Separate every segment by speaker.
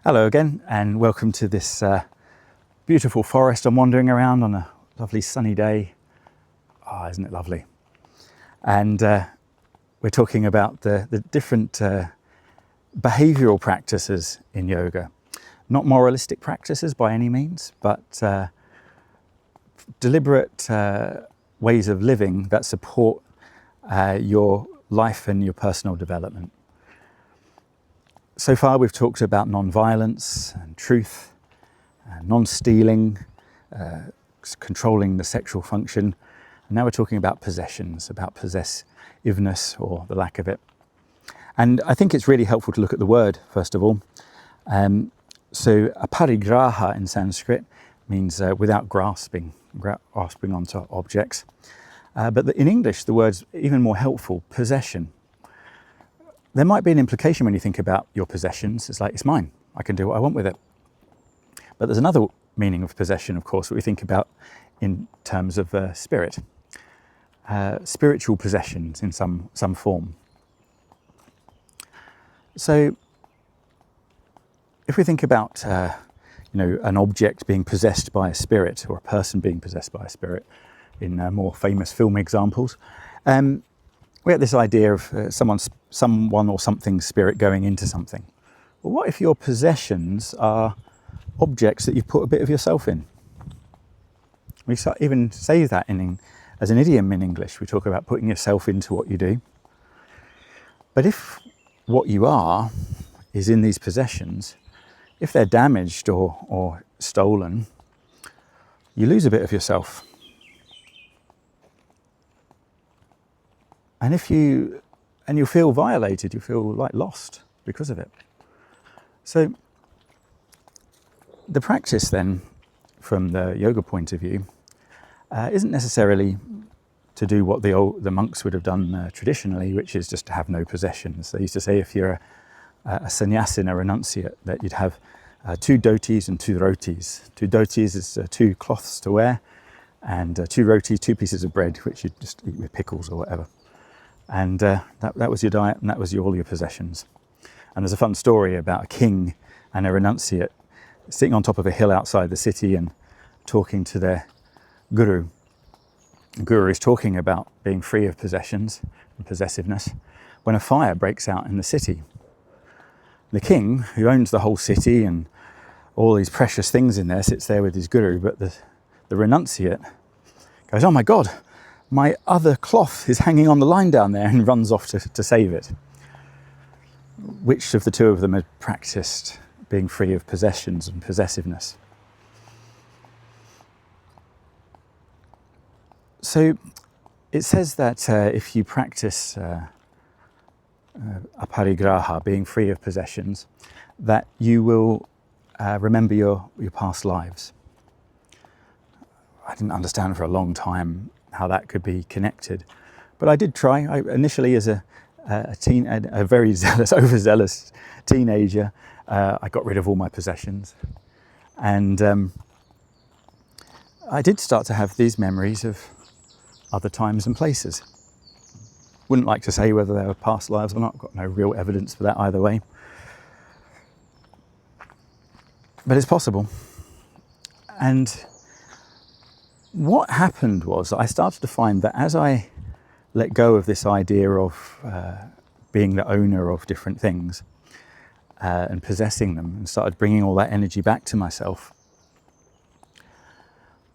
Speaker 1: Hello again, and welcome to this beautiful forest I'm wandering around on a lovely sunny day. Isn't it lovely? And we're talking about the different behavioral practices in yoga. Not moralistic practices by any means, but deliberate ways of living that support your life and your personal development. So far we've talked about non-violence and truth, non-stealing, controlling the sexual function. And now we're talking about possessions, about possessiveness or the lack of it. And I think it's really helpful to look at the word, first of all. So Aparigraha in Sanskrit means without grasping onto objects. But in English, the word's even more helpful, possession. There might be an implication when you think about your possessions. It's like, it's mine. I can do what I want with it. But there's another meaning of possession, of course, that we think about in terms of spirit. Spiritual possessions in some form. So if we think about an object being possessed by a spirit, or a person being possessed by a spirit, in more famous film examples, we have this idea of someone or something's spirit going into something. Well, what if your possessions are objects that you've put a bit of yourself in? We even say that as an idiom in English. We talk about putting yourself into what you do. But if what you are is in these possessions, if they're damaged or stolen, you lose a bit of yourself. And you'll feel violated, you feel like lost because of it. So the practice then, from the yoga point of view, isn't necessarily to do what the monks would have done traditionally, which is just to have no possessions. They used to say if you're a sannyasin, a renunciate, that you'd have 2 dhotis and 2 rotis. 2 dhotis is 2 cloths to wear, and 2 rotis, 2 pieces of bread, which you'd just eat with pickles or whatever. And that was your diet, and that was all your possessions. And there's a fun story about a king and a renunciate sitting on top of a hill outside the city and talking to their guru. The guru is talking about being free of possessions and possessiveness when a fire breaks out in the city. The king, who owns the whole city and all these precious things in there, sits there with his guru, but the renunciate goes, "Oh my God, my other cloth is hanging on the line down there," and runs off to save it. Which of the two of them had practiced being free of possessions and possessiveness? So it says that if you practice Aparigraha, being free of possessions, that you will remember your past lives. I didn't understand for a long time how that could be connected, but I did try. Initially, as a very overzealous teenager, I got rid of all my possessions, and I did start to have these memories of other times and places. Wouldn't like to say whether they were past lives or not. Got no real evidence for that either way, but it's possible. And what happened was I started to find that as I let go of this idea of being the owner of different things and possessing them, and started bringing all that energy back to myself,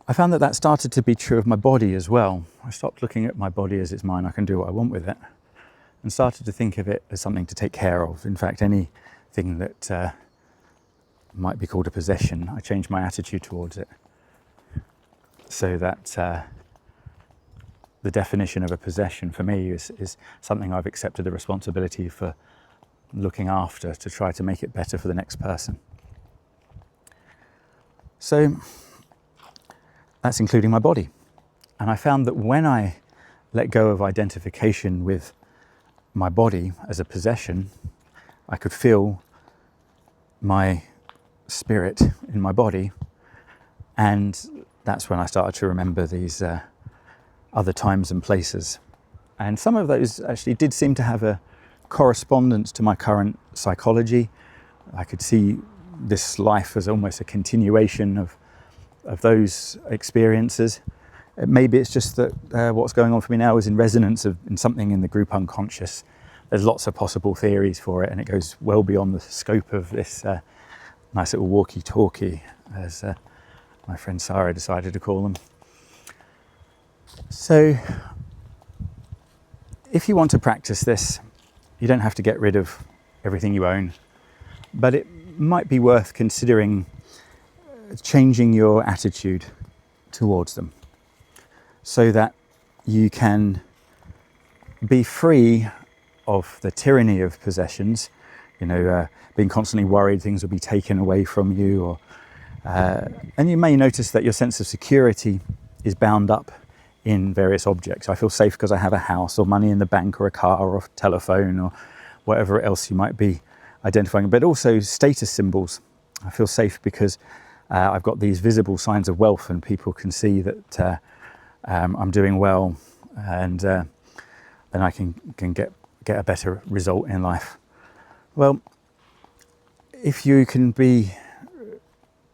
Speaker 1: I found that started to be true of my body as well. I stopped looking at my body as it's mine, I can do what I want with it, and started to think of it as something to take care of. In fact, anything that might be called a possession, I changed my attitude towards it. So that the definition of a possession for me is something I've accepted the responsibility for looking after to try to make it better for the next person. So that's including my body. And I found that when I let go of identification with my body as a possession, I could feel my spirit in my body, and that's when I started to remember these other times and places. And some of those actually did seem to have a correspondence to my current psychology. I could see this life as almost a continuation of those experiences. Maybe it's just that what's going on for me now is in resonance in something in the group unconscious. There's lots of possible theories for it, and it goes well beyond the scope of this nice little walkie-talkie, as my friend Sarah decided to call them. So if you want to practice this, you don't have to get rid of everything you own, but it might be worth considering changing your attitude towards them so that you can be free of the tyranny of possessions, being constantly worried things will be taken away from you, and you may notice that your sense of security is bound up in various objects. I feel safe because I have a house or money in the bank or a car or a telephone or whatever else you might be identifying, but also status symbols. I feel safe because I've got these visible signs of wealth and people can see that I'm doing well, and then I can get a better result in life. Well, if you can be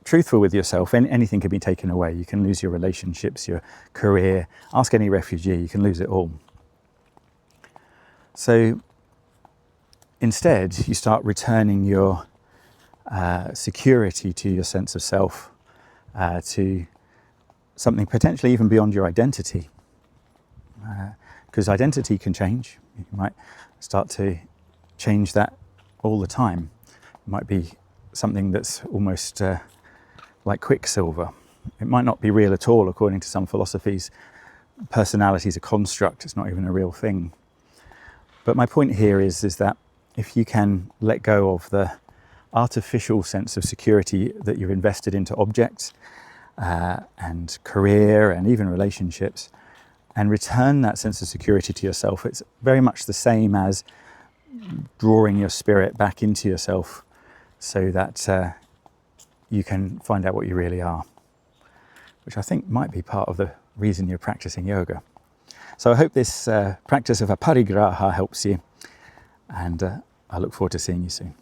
Speaker 1: truthful with yourself, anything can be taken away. You can lose your relationships, your career. Ask any refugee, you can lose it all. So instead, you start returning your security to your sense of self, to something potentially even beyond your identity. Because identity can change. You might start to change that all the time. It might be something that's almost like quicksilver. It might not be real at all, according to some philosophies. Personality is a construct, it's not even a real thing. But my point here is that if you can let go of the artificial sense of security that you've invested into objects and career and even relationships, and return that sense of security to yourself, it's very much the same as drawing your spirit back into yourself so that you can find out what you really are, which I think might be part of the reason you're practicing yoga. So I hope this practice of Aparigraha helps you, and I look forward to seeing you soon.